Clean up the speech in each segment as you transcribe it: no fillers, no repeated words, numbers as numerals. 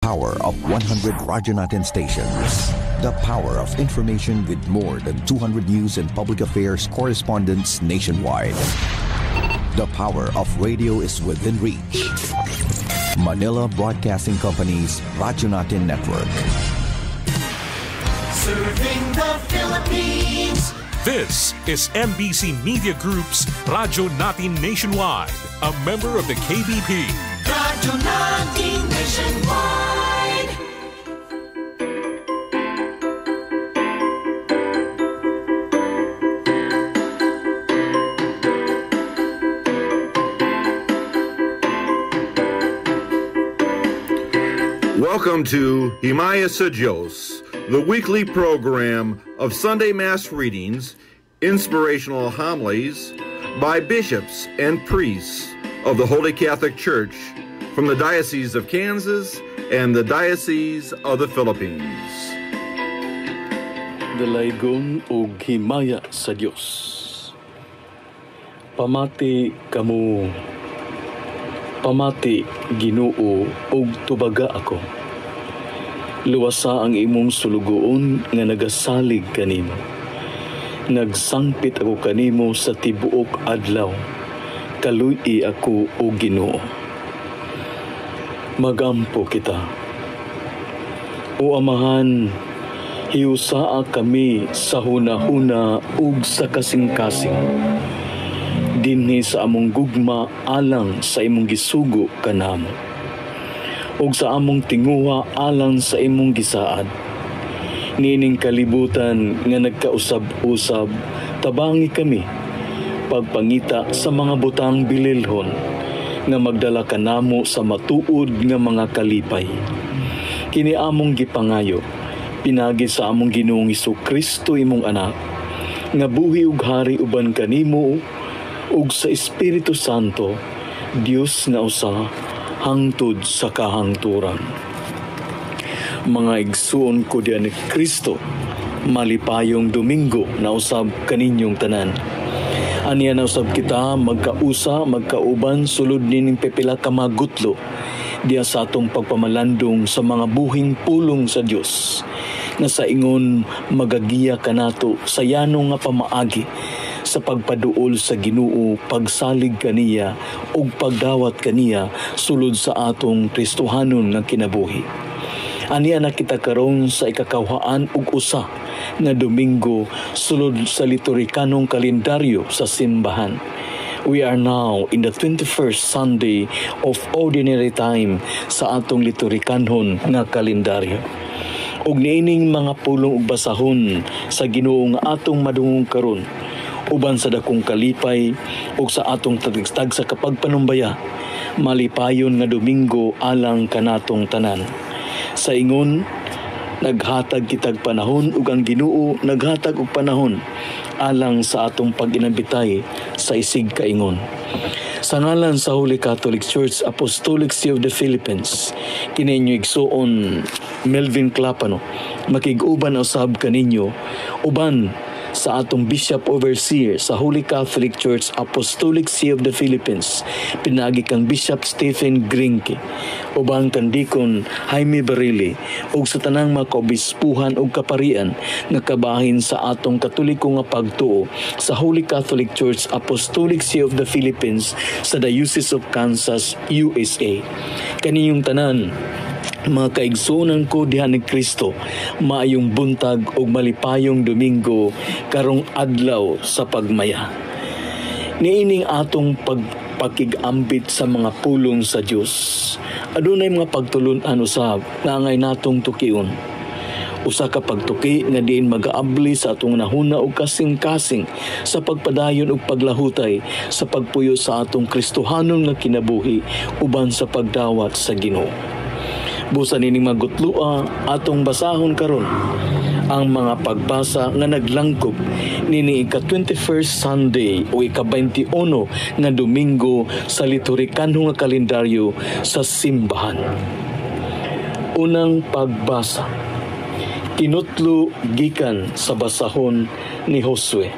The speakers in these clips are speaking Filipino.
power of 100 Radyo Natin stations. The power of information with more than 200 news and public affairs correspondents nationwide. The power of radio is within reach. Manila Broadcasting Company's Radyo Natin Network. Serving the Philippines. This is MBC Media Group's Radyo Natin Nationwide, a member of the KBP. Radyo Natin Nationwide. Welcome to Himaya sa Diyos, the weekly program of Sunday Mass readings, inspirational homilies by bishops and priests of the Holy Catholic Church from the Diocese of Kansas and the Diocese of the Philippines. Dalaygon og himaya sa Dios. Pamati kamo, pamati Ginoo og tubaga ako. Luwasa ang imong sulugoon nga nagasalig kanimo. Nagsangpit ako kanimo sa tibuok adlaw. Kaluy-i ako o Ginoo. Magampo kita. O Amahan, hiusaa kami sa hunahuna ug sa kasing-kasing. Dinhi sa among gugma alang sa imong gisugo kanamo. Ug sa among tinguha alang sa imong gisaad. Nining kalibutan nga nagkausab-usab, tabangi kami pagpangita sa mga butang bililhon nga magdala kanamo sa matuod nga mga kalipay. Kini among gipangayo, pinagi sa among Ginoong Hesukristo imong anak, nga buhi ug hari uban kanimo ug sa Espiritu Santo, Dios nga usa hangtod sa kahangturan. Mga igsuon ko diyan ni Kristo, malipayong Domingo na usab kaninyong tanan. Aniya na usab kita magkausa, magkauban, sulod nining pipila ka magutlo diya sa atong pagpamalandong sa mga buhing pulong sa Dios nga sa ingon magagiya kanato sa yanong nga pamaagi sa pagpaduol sa Ginoo, pagsalig kaniya ug pagdawat kaniya sulod sa atong Kristohanon nga kinabuhi. Aniya na kita karon sa ikakawhaan ug usa nga Domingo sulod sa liturhikanong kalendaryo sa simbahan. We are now in the 21st Sunday of Ordinary Time sa atong liturhikanhon nga kalendaryo. Ug niining mga pulong ug basahon sa Ginoo nga atong madungong karon, uban sa dakong kalipay ug sa atong tagstag sa kapagpanumbaya, malipayon nga Domingo alang kanatong tanan. Sa ingon, naghatag kitag panahon ug ang Ginoo naghatag og panahon alang sa atong pag-inambitay sa isig kaingon. Sa ngalan sa Holy Catholic Church Apostolic See of the Philippines, kininyo igsuon Melvin Clapano, makig-uban usab kaninyo uban sa atong Bishop Overseer sa Holy Catholic Church Apostolic See of the Philippines, pinagi kang Bishop Stephen Grinke, ubang kang Deacon Jaime Barili, ug sa tanang mga kaobispuhan ug kaparian nga kabahin sa atong Katoliko nga pagtuo sa Holy Catholic Church Apostolic See of the Philippines sa Diocese of Kansas, USA. Kaniyong tanan, mga kaigsunan ko diha ni Kristo, maayong buntag o malipayong Domingo karong adlaw sa pagmaya. Niining atong pagpakigambit sa mga pulong sa Dios, adunay mga pagtulunan usab nga angay natong tukion. Usa ka pagtuki nga diin mag-aabli sa atong nahuna ug kasing-kasing sa pagpadayon ug paglahutay sa pagpuyo sa atong Kristohanon nga kinabuhi uban sa pagdawat sa Ginoo. Busa nining magutlua atong basahon karon ang mga pagbasa nga naglangkob nini ika-21st Sunday o ika-21 nga Domingo sa liturhikanong nga kalendaryo sa simbahan. Unang pagbasa, tinutlo gikan sa basahon ni Josue.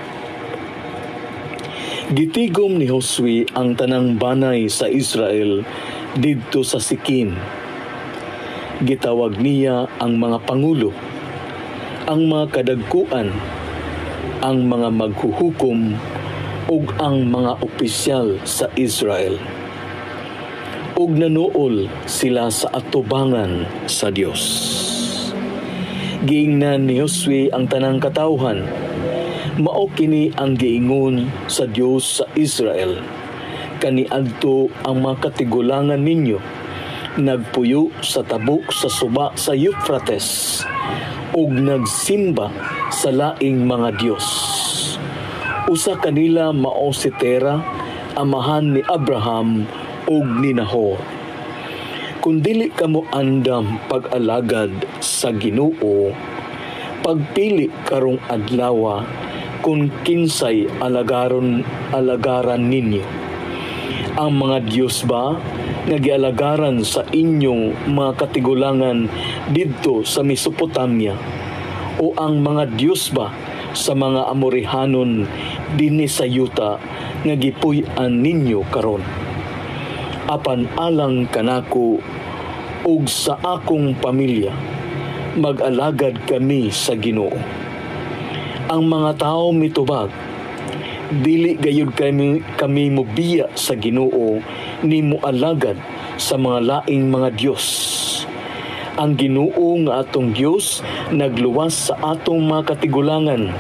Gitigom ni Josue ang tanang banay sa Israel didto sa Sikim. Gitawag niya ang mga pangulo, ang mga kadagkuan, ang mga maghuhukom ug ang mga opisyal sa Israel. Ug nanuol sila sa atubangan sa Dios. Giingnan ni Josue ang tanang katawhan. Mao kini ang giingon sa Dios sa Israel. Kaniadto ang mga katigulangan ninyo, nagpuyo sa tabok sa suba sa Euphrates, ug nagsimba sa laing mga Dios. Usa kanila mao si Tera, amahan ni Abraham ug ni Nahor. Kung dili kamo andam pag-alagad sa Ginoo, pagpili karong adlaw kung kinsay alagaran ninyo. Ang mga Dios ba nga gialagaran sa inyong mga katigulangan didto sa Mesopotamia, o ang mga Dios ba sa mga Amorihanon dinhi sa Yuta nga gipuy-an ninyo karon? Apan alang kanako ug sa akong pamilya, mag-alagad kami sa Ginoo. Ang mga tao mitubag, dili gayud kami mobiya sa Ginoo ni moalagad sa mga laing mga Dios. Ang Ginoo nga atong Dios nagluwas sa atong mga katigulangan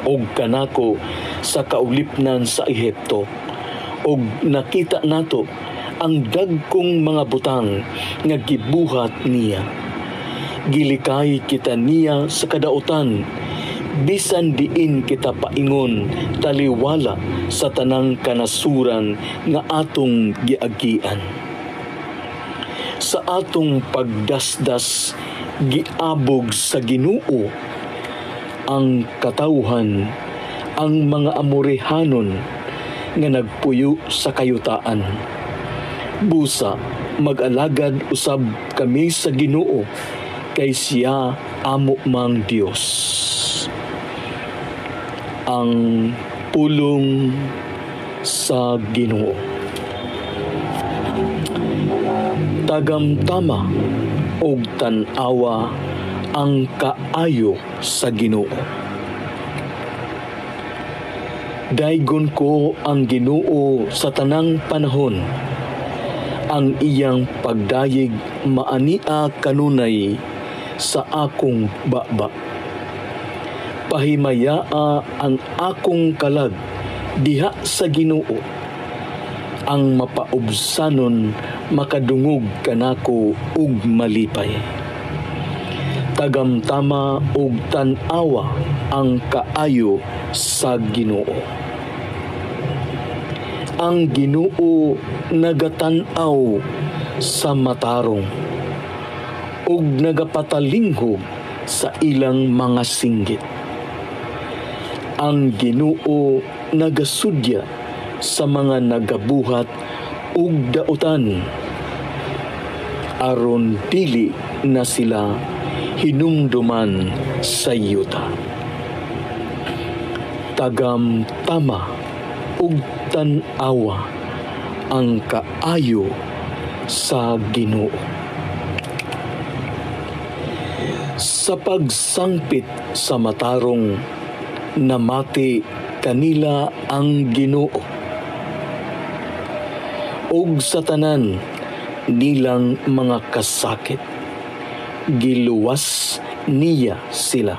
ug kanako sa kaulipnan sa Ehipto, ug nakita nato ang dagkong mga butang nga gibuhat niya. Gilikay kita niya sa kadautan, bisan diin kita paingon taliwala sa tanang kanasuran nga atong giagian. Sa atong pagdasdas giabog sa Ginoo ang katawhan, ang mga Amorihanon nga nagpuyo sa kayutaan. Busa mag-alagad usab kami sa Ginoo, kay siya amo mang Dios. Ang pulong sa Ginoo. Tagamtama og tan-awa ang kaayo sa Ginoo. Daygon ko ang Ginoo sa tanang panahon. Ang iyang pagdayeg maania kanunay sa akong baba. Pahimayaa ang akong kalag diha sa Ginoo. Ang mapaubsanon makadungog kanako ug malipay. Tagamtama ug tan-awa ang kaayo sa Ginoo. Ang Ginoo nagatan-aw sa matarong ug nagapatalinghog sa ilang mga singgit. Ang Ginoo nagasudya sa mga nagabuhat ug dautan, aron dili na sila hinumduman sa yuta. Tagamtama ug tan-awa ang kaayo sa Ginoo. Sa pagsangpit sa matarong, namati kanila ang Ginoo. Ug sa tanan nilang mga kasakit, giluwas niya sila.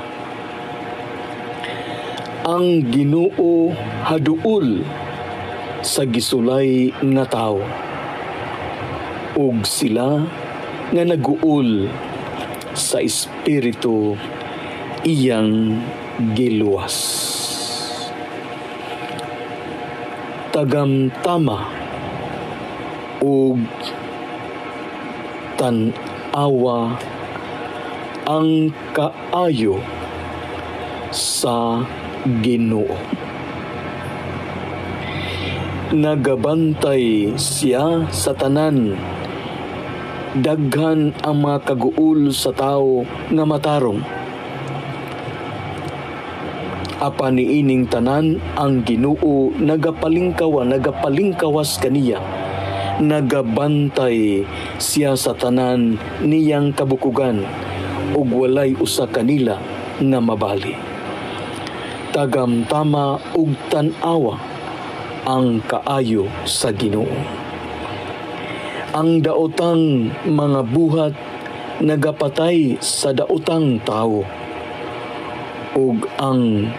Ang Ginoo haduol sa gisulay nga tawo, ug sila nga naguol sa espiritu iyang giluwas. Tagamtama ug tan-awa ang kaayo sa Ginoo. Nagabantay siya sa tanan, daghan ang mga kaguol sa tao nga matarong. Apan niining tanan ang Ginoo nagapalingkawas kaniya, nagabantay siya sa tanan niyang kabukugan ug walay usa kanila nga mabali. Tagamtama ug tan-awa ang kaayo sa Ginoo. Ang daotang mga buhat nagapatay sa daotang tao ug ang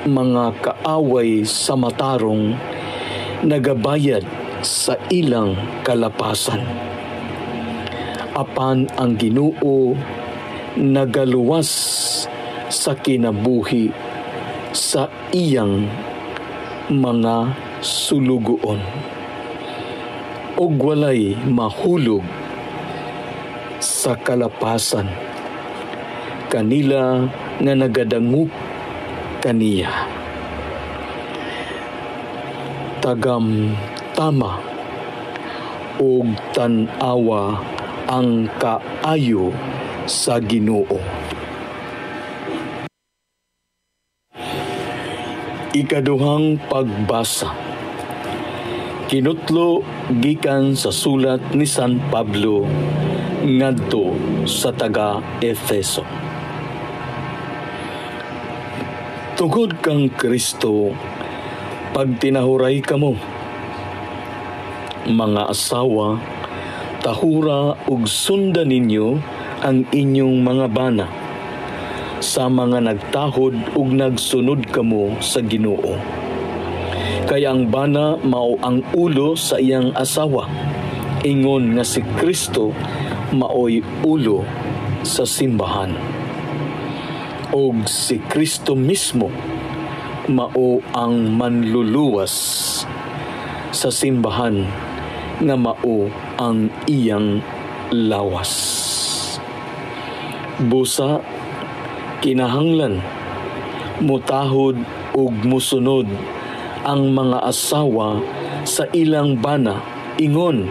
mga kaaway sa matarong nagabayad sa ilang kalapasan. Apan ang Ginoo nagaluwas sa kinabuhi sa iyang mga sulugoon ug walay mahulog sa kalapasan kanila nga nagadangup kaniya. Tagamtama ug tan-awa ang kaayo sa Ginoo. Ikaduhang pagbasa. Kinutlo gikan sa sulat ni San Pablo ngadto sa taga-Efeso. Tungod kang Kristo, pag tinahuray kamo, mga asawa, tahura ug sundan ninyo ang inyong mga bana sa mga nagtahod ug nagsunod kamo sa Ginoo. Kaya ang bana mao ang ulo sa iyang asawa, ingon nga si Kristo maoy ulo sa simbahan. Og si Kristo mismo mao ang manluluwas sa simbahan nga mao ang iyang lawas. Busa kinahanglan mutahod ug musunod ang mga asawa sa ilang bana, ingon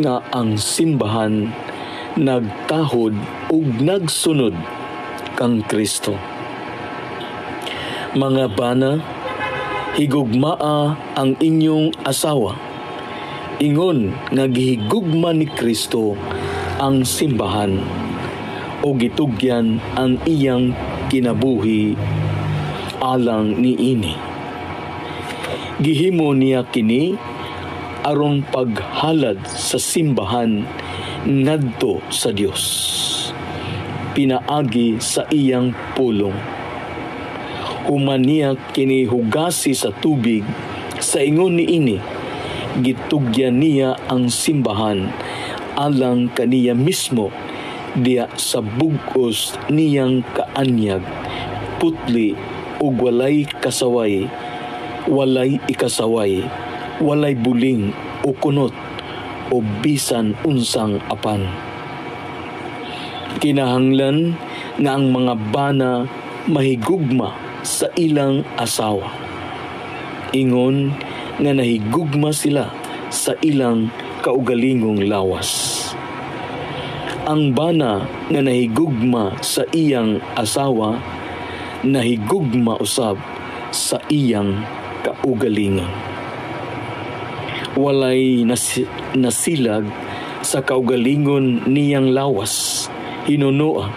nga ang simbahan nagtahod ug nagsunod kang Kristo. Mga bana, higugmaa ang inyong asawa, ingon nga gihigugma ni Kristo ang simbahan o gitugyan ang iyang kinabuhi alang niini. Gihimo niya kini aron paghalad sa simbahan ngadto sa Dios, pinaagi sa iyang pulong. Human niya kini hugasi sa tubig, sa ingon niini gitugyan niya ang simbahan alang kaniya mismo diya sa bug-os niyang kaanyag, putli ug walay kasaway, walay ikasaway, walay buling o kunot o bisan unsang apan. Kinahanglan nga ang mga bana mahigugma sa ilang asawa, ingon nga nahigugma sila sa ilang kaugalingong lawas. Ang bana nga nahigugma sa iyang asawa, nahigugma usab sa iyang kaugalingon. Walay nasilag sa kaugalingon niyang lawas, hinunoa,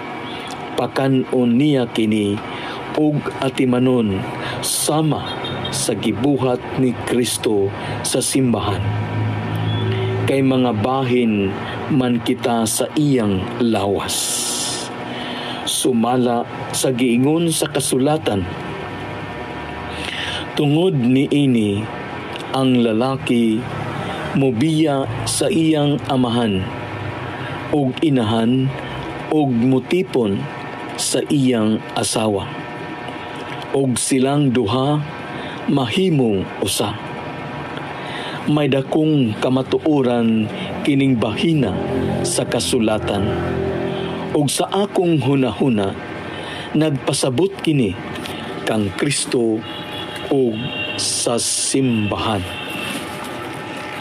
pakanon niya kini ug atimanon sama sa gibuhat ni Kristo sa simbahan. Kay mga bahin man kita sa iyang lawas. Sumala sa giingon sa kasulatan, tungod niini ang lalaki mobiya sa iyang amahan ug inahan ug mutipon sa iyang asawa, ug silang duha mahimong usa. May dakong kamatuoran kining bahina sa kasulatan, ug sa akong hunahuna nagpasabot kini kang Kristo ug sa simbahan.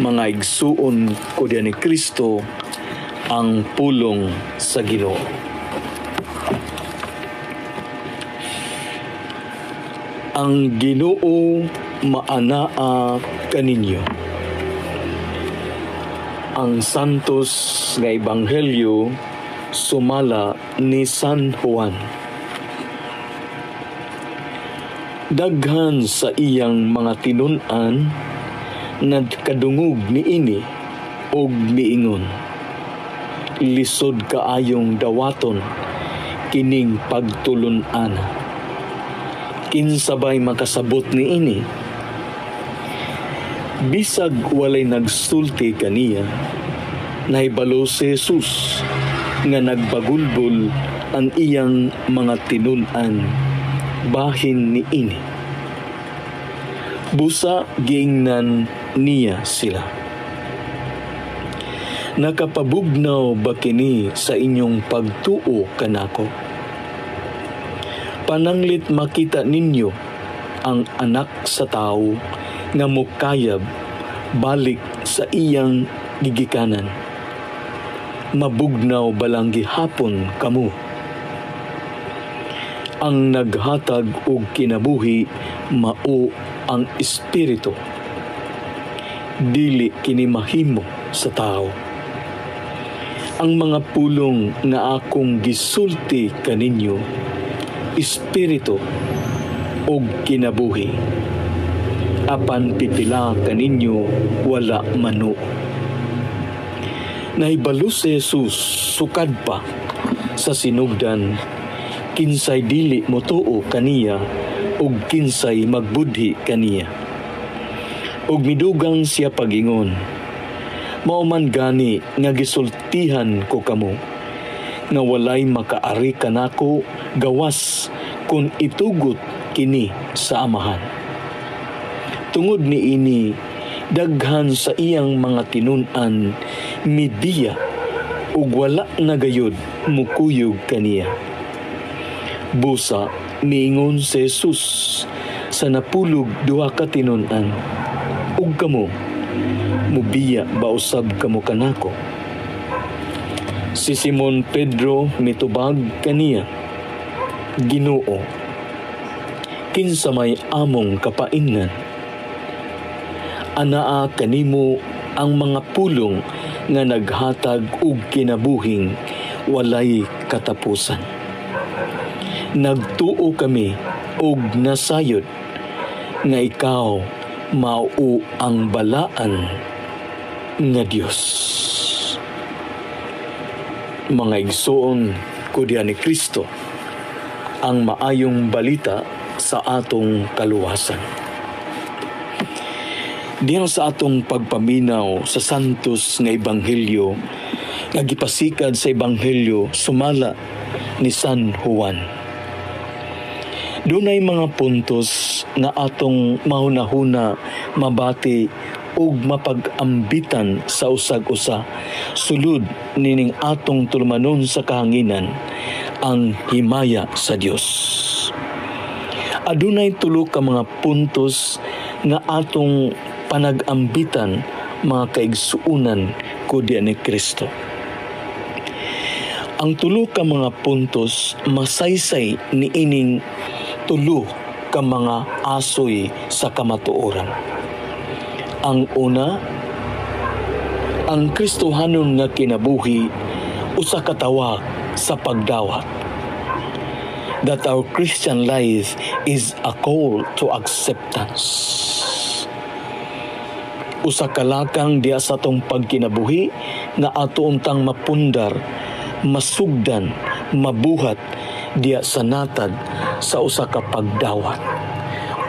Mga igsuon ko diyan ni Kristo, ang pulong sa Ginoo. Ang Ginoo maanaa kaninyo. Ang santos nga ebanghelyo sumala ni San Juan. Daghan sa iyang mga tinun-an nagkadungog niini og miingon, lisod kaayong dawaton kining pagtulun-an. Kinsabay makasabot niini? Bisag walay nagsulti kaniya, nahibalo si Jesus nga nagbagulbol ang iyang mga tinun-an bahin niini. Busa giingnan niya sila, nakapabugnaw ba kini sa inyong pagtuo kanako? Pananglit makita ninyo ang anak sa tao nga mukayab balik sa iyang gigikanan. Mabugnaw balang gihapon kamo. Ang naghatag og kinabuhi mao ang espiritu, dili kini mahimo sa tao. Ang mga pulong nga akong gisulti kaninyo, espiritu og kinabuhi. Apan pipila kaninyo wala mano. Nahibalo si Jesus sukad pa sa sinugdan, kinsay dili motuo kaniya ug kinsay magbudhi kaniya. Ug midugang siya pagingon, mao man gani nga gisultihan ko kamo, nga walay makaari kanako gawas kun itugot kini sa amahan. Tungod niini, daghan sa iyang mga tinun-an midiya ug wala na gayud mukuyog kaniya. Busa miingon si Jesus sa napulog duha ka tinun-an, ug kamo mubiya ba usab kamo kanako? Si Simon Pedro mitubag kaniya, Ginoo, kinsa may among kapaingnan? Anaa kanimo ang mga pulong nga naghatag og kinabuhing walay katapusan. Nagtuo kami og nasayod nga ikaw mao ang balaan nga Dios. Mga igsoon ko diyan ni Kristo, ang maayong balita sa atong kaluwasan. Diyan sa atong pagpaminaw sa santos nga ebanghelyo, nga gipasikad sa ebanghelyo sumala ni San Juan. Dunay mga puntos nga atong mahuna-huna mabati ug mapag-ambitan sa usag-usa, sulod nining atong tulumanon sa kahanginan ang himaya sa Dios. Adunay tulo ka mga puntos nga atong panag-ambitan, mga kaigsuunan ko diyan ni Kristo. Ang tulo ka mga puntos masaysay ni ining tulo ka mga asoy sa kamatuoran. Ang una, ang Kristohanon nga kinabuhi usa ka tawag sa pagdawat. That our Christian life is a call to acceptance. Usa ka lakang diya sa tong pagkinabuhi nga ato untang mapundar, masugdan, mabuhat diya sa natad sa usa ka pagdawat.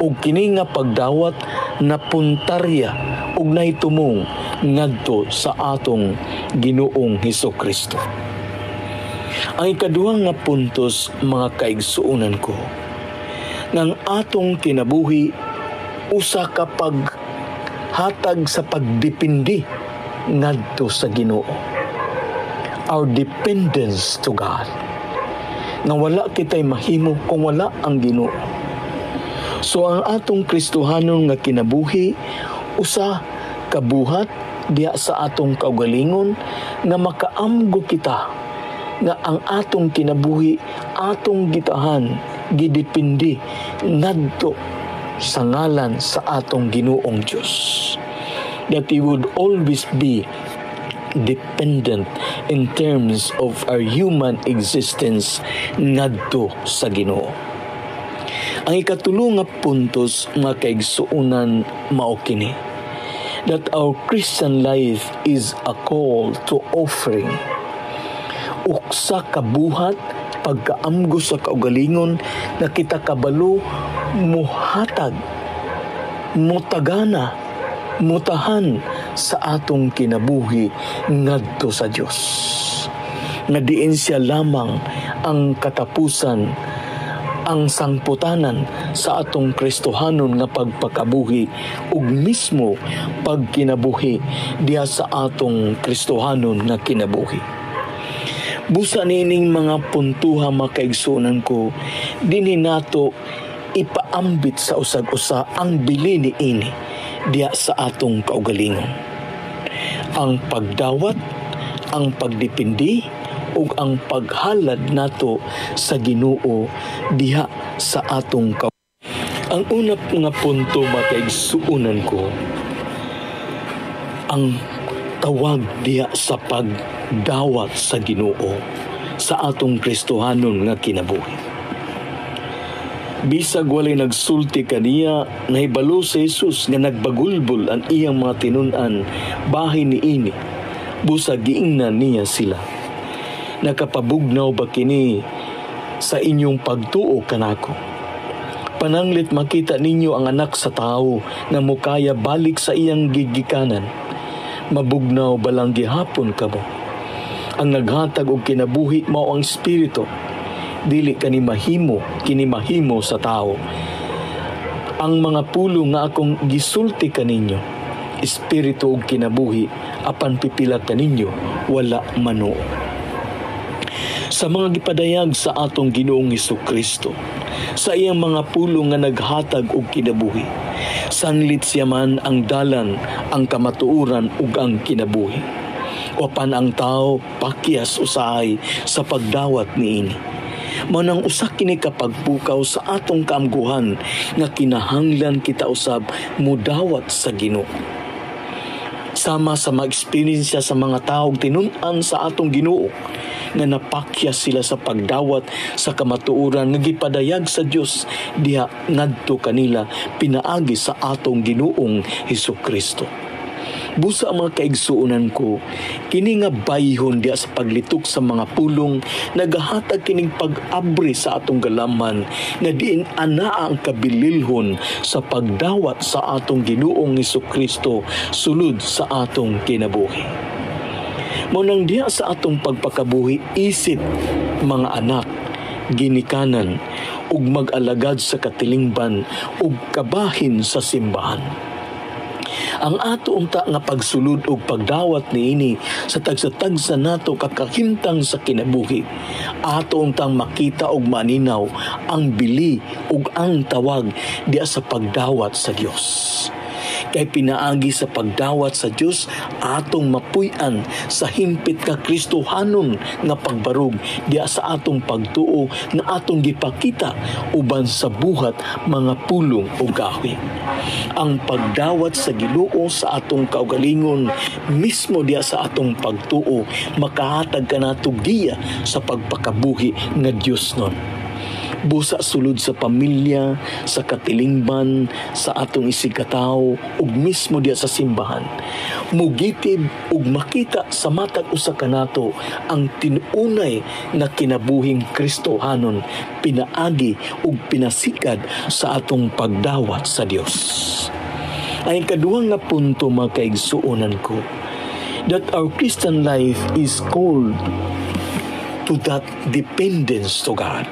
Ug kini nga pagdawat napuntarya ug nahitumong ngadto sa atong Ginoong Hesukristo. Ang ikaduha nga puntos, mga kaigsuunan ko, ng atong kinabuhi usa ka hatag sa pagdepende ngadto sa Ginoo. Our dependence to God. Na wala kitay mahimo kung wala ang Ginoo. So ang atong Kristohanon nga kinabuhi usa kabuhat diya sa atong kaugalingon nga makaamgo kita nga ang atong kinabuhi atong gitahan gidepende ngadto sa ngalan sa atong Ginoong Diyos. That He would always be dependent in terms of our human existence ngadto sa Ginoo. Ang ikatulo nga puntos mga kaigsuonan mao kini, that our Christian life is a call to offering. Uksa kabuhat pagkaamgo sa kaugalingon na kita kabalo muhatag, mutagana, mutahan sa atong kinabuhi ngadto sa Dios. Nga diin siya lamang ang katapusan, ang sangputanan sa atong Kristohanon nga pagpakabuhi ug mismo pagkinabuhi diha sa atong Kristohanon nga kinabuhi. Busa nining mga puntuha makaigsunan ko, dinhi nato ipaambit sa usag-usa ang bili ni ini diya sa atong kaugalingon. Ang pagdawat, ang pagdipindi, ug ang paghalad nato sa Ginoo diha sa atong Ang una nga punto makaigsuunan ko, ang tawag diha sa pagdawat sa Ginoo sa atong Kristohanon nga kinabuhi. Bisag walay nagsulti kaniya, nahibalo sa Jesus nga nagbagulbol ang iyang mga tinun-an bahin ni ini, busa giingnan niya sila. Nakapabugnaw ba kini sa inyong pagtuo kanako? Pananglit makita ninyo ang anak sa tao na mukaya balik sa iyang gigikanan. Mabugnaw balang gihapon kamo. Ang naghatag og kinabuhi mao ang Espiritu, dili kini mahimo sa tao. Ang mga pulo nga akong gisulti kaninyo, Espiritu og kinabuhi, apan pipila kaninyo wala mano. Sa mga gipadayag sa atong Ginoong Hesukristo, sa iyang mga pulo nga naghatag og kinabuhi, sanlit siya man ang dalan, ang kamatuoran ug ang kinabuhi. Opan ang tao pakyas usahay sa pagdawat niini. Manang usa kini kapagpukaw sa atong kaamguhan nga kinahanglan kita usab mudawat sa Ginoo. Sama sa mag-experience sa mga taong tinun-an sa atong Ginoo nga napakyas sila sa pagdawat sa kamatuoran nga gipadayag sa Dios diha ngadto kanila pinaagi sa atong Ginoong Hesukristo. Busa ang mga kaigsuonan ko, kini nga bayhon diha sa paglitok sa mga pulong nagahatag kining pag-abri sa atong galamhan nga diin anaa ang kabililhon sa pagdawat sa atong Ginoong Hesukristo sulod sa atong kinabuhi. Munang diha sa atong pagpakabuhi isip mga anak, ginikanan ug mag-alagad sa katilingban ug kabahin sa simbahan. Ang ato unta nga pagsulod ug pagdawat niini sa tagsa-tagsa nato kakahimtang sa kinabuhi, ato untang makita ug maninaw ang bili ug ang tawag diha sa pagdawat sa Dios. Kay pinaagi sa pagdawat sa Dios atong mapuy-an sa himpit ka Kristohanon nga pagbarug diha sa atong pagtuo nga atong gipakita uban sa buhat mga pulong ug gawi. Ang pagdawat sa Ginoo sa atong kaugalingon mismo diha sa atong pagtuo makahatag kanato giya sa pagpakabuhi nga Dios nun. Busa sulod sa pamilya, sa katilingban, sa atong isigkatawo ug mismo diya sa simbahan. Mugitib ug makita sa matag usa kanato ang tinunay nga kinabuhing Kristohanon pinaagi ug pinasikad sa atong pagdawat sa Dios. Ang ikaduhang nga punto mga kaigsuonan ko, that our Christian life is called to that dependence to God.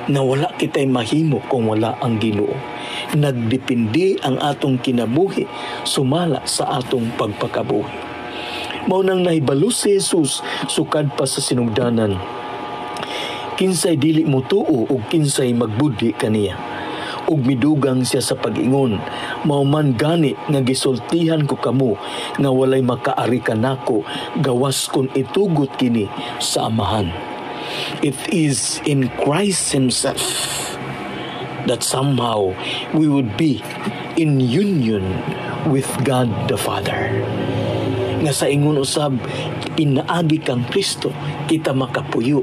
Na wala kita'y mahimo kung wala ang Ginoo. Nagdepende ang atong kinabuhi sumala sa atong pagpakabuhi. Mao nang nahibalo si Jesus sukad pa sa sinugdanan, kinsay dili mo tuo ug kinsay magbudi kaniya. Ug midugang siya sa pag-ingon, mao man gani nga gisultihan ko kamo nga walay makaari kanako gawas kon itugot kini sa Amahan. It is in Christ Himself that somehow we would be in union with God the Father. nga sa ingon usab pinaagi kang Kristo kita makapuyo,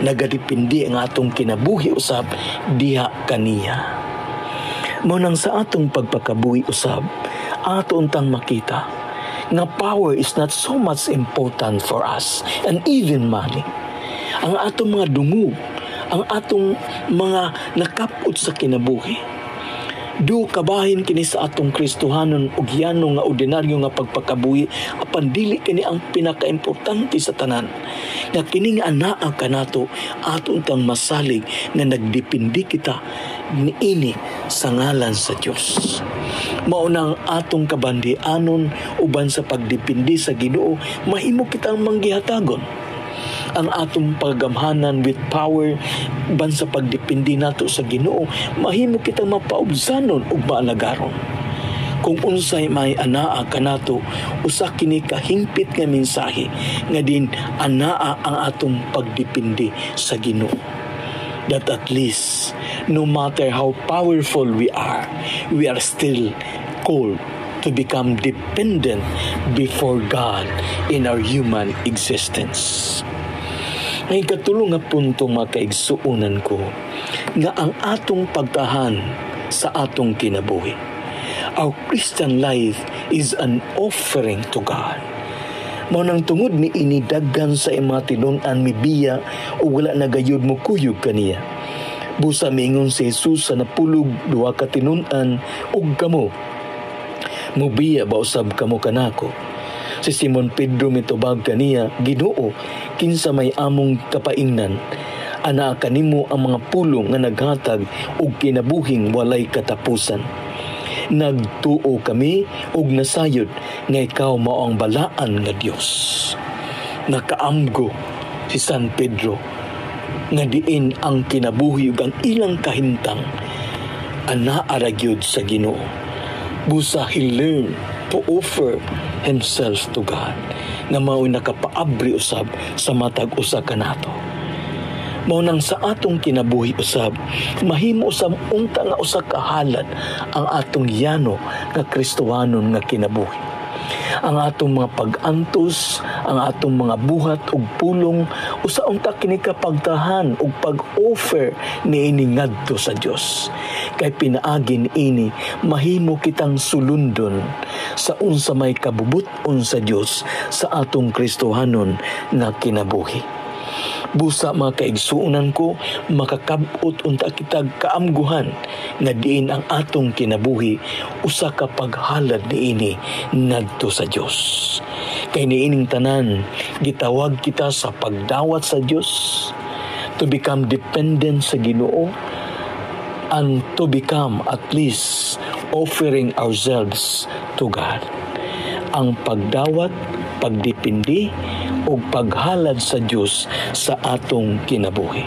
nagadipindi ang atong kinabuhi usab diha kaniya. Mao nang sa atong pagpakabuhi usab, ato untang makita nga power is not so much important for us and even money. Ang atong mga dungog, ang atong mga nakapot sa kinabuhi, do kabahin kini sa atong Kristohanon ug yano nga ordinaryo nga pagpakabuhi apan dili kini ang pinakaimportante sa tanan. Nga kini nga anaa kanato aton tang masalig nga nagdepende kita niini sa ngalan sa Dios. Mao nang atong kabandianon uban sa pagdepende sa Ginoo mahimo kitang manggihatagon. Ang atong paggamhanan with power ban sa pagdepende nato sa Ginoo mahimo kitang mapaubsanon ug maalagaron. Kung unsay may anaa kanato usa kini kahingpit nga mensahe nga din anaa ang atong pagdepende sa Ginoo. That at least no matter how powerful we are still called to become dependent before God in our human existence. May katulong nga punto makaigsuunan ko nga ang atong pagtahan sa atong kinabuhi. Our Christian life is an offering to God. Mao nang tungod ni inidaggan sa imatinon-an mibiya o wala na gayud mo kuyog kaniya. Busa mingon si Jesus sa napulog duha ka tinun-an ug kamo. Mubiya ba usab kamo kanako? Si Simon Pedro mitubag kaniya, Ginoo, kinsa may among kapaingnan, ana kanimo ang mga pulong nga naghatag og kinabuhing walay katapusan. Nagtuo kami og nasayod nga ikaw mao ang balaan nga Dios. Nakaamgo si San Pedro nga diin ang kinabuhi ug ang ilang kahintang ana aragyod sa Ginoo. Busa he learned to offer himself to God nga mao'y nakapaabri usab sa matag usa kanato. Mao nang sa atong kinabuhi usab mahimo usab unta nga usa ka halad ang atong yano nga Kristohanon nga kinabuhi. Ang atong mga pag-antos, ang atong mga buhat ug pulong usa unta kini kapagtahan ug pag-offer niini ngadto sa Dios. Kay pinaagin ini mahimo kitang sulundon sa unsa may kabubuton sa Dios sa atong Kristohanon nga kinabuhi. Busa mga kaigsuunan ko, makakabot unta kitag kaamguhan nga diin ang atong kinabuhi usa ka paghalad niini ngadto sa Dios. Kay niining tanan gitawag kita sa pagdawat sa Dios, to become dependent sa Ginoo, and to become at least offering ourselves to God. Ang pagdawat, pagdepende o paghalad sa Diyos sa atong kinabuhi.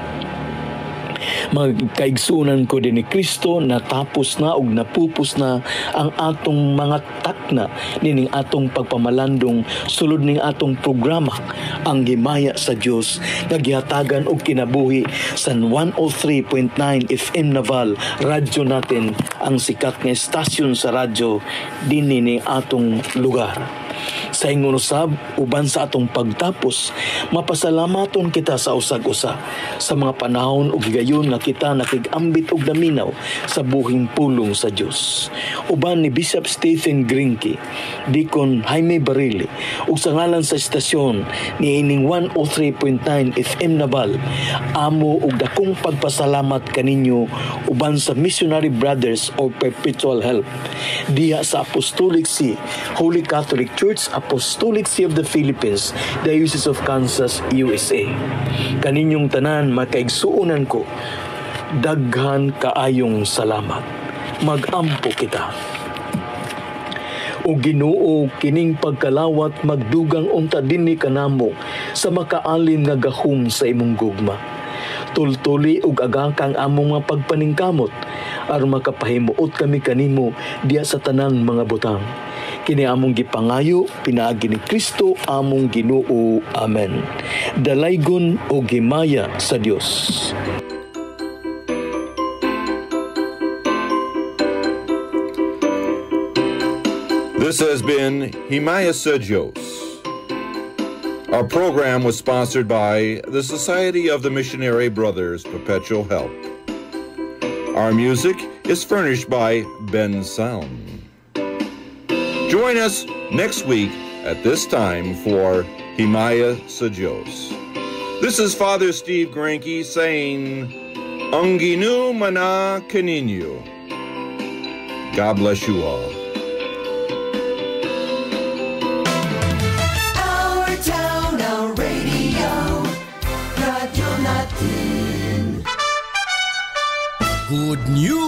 Magkaigsunan ko din ni Kristo, natapos na o napupos na ang atong mga takna nining atong pagpamalandong sulod ning atong programa ang Himaya sa Dios nga gihatagan og kinabuhi sa 103.9 FM Naval radyo natin, ang sikat nga estasyon sa radyo dinhi ning atong lugar. Sa ingon usab uban sa atong pagtapos, mapasalamaton kita sa usag-usa sa mga panahon ug higayon nga kita nakig-ambit og daminaw sa buhing pulong sa Dios. Uban ni Bishop Stephen Grinke, Deacon Jaime Barili ug sa ngalan sa estasyon ni ining 103.9 FM Naval, amo og dakong pagpasalamat kaninyo uban sa Missionary Brothers of Perpetual Help diha sa Apostolic See, Holy Catholic Church, Apostolic See of the Philippines, Diocese of Kansas, USA. Kaninyong tanan makaigsuunan ko, daghan kaayong salamat. Magampo kita. O Ginoo, kining pagkalawat magdugang unta dinhi kanamo sa makaalim nga gahom sa imong gugma. Tultuli ug agakang among mga pagpaningkamot aron makapahimuot kami kanimo diya sa tanang mga butang. Kini among gipangayo pinaagi ni Kristo among Ginoo. Amen. Dalaygon o Himaya sa Dios. This has been Himaya sa Diyos. Our program was sponsored by the Society of the Missionary Brothers Perpetual Help. Our music is furnished by Ben Sound. Join us next week at this time for Himaya sa Diyos. This is Father Steve Granke saying, Ang Ginoo mana kaninyo. God bless you all. Our town, our radio, Radyo Natin. Good news!